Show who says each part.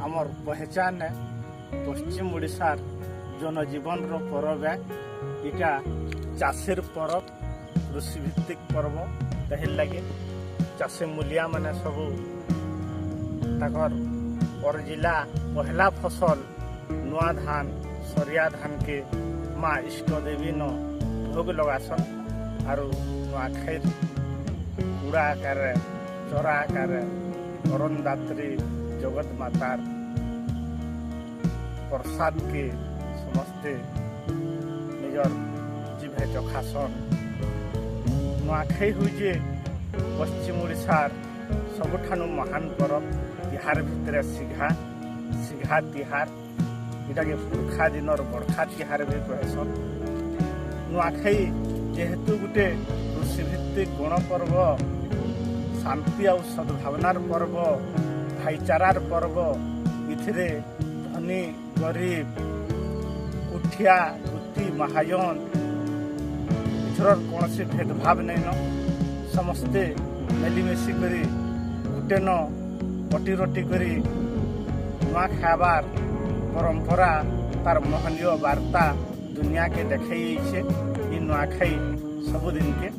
Speaker 1: आमर पहचान है पश्चिम ओडिशार जनजीवन पर्व है इटा चाषीर पर्व कृषि भित्तिक पर्व तहिर लगे चाषी मूलिया माने सब और जिला पहला फसल नुआ धान सरिया धान के माँ इष्ट देवी न भोग लगासन और नुआखाई कूड़ा आकार चरा आकार अरुणदात्री जगत मातार प्रसाद के समस्ते निजर जीवे चखासन नुआखाई हुए पश्चिम ओडिशार सबुठानु महान पर्व तिहार भितर सिघा सिघा तिहार इटा के पुरखा दिन बड़खा तिहार भी कहसन नुआखाई जेहेतु गोटे कृषि भित्तिक गणपर्व शांति और सद्भावनार पर्व भाईचारार पर्व इथिरे धनी गरीब उठिया वृत्ति महाजन इथर कौन से भेदभाव नहीं न समस्ते मिलिमिशि करी गोटे न पटी रोटी करी नुआ खाबार परंपरा तार महनीय वार्ता दुनिया के देखाई नुआखाई सबुदिन के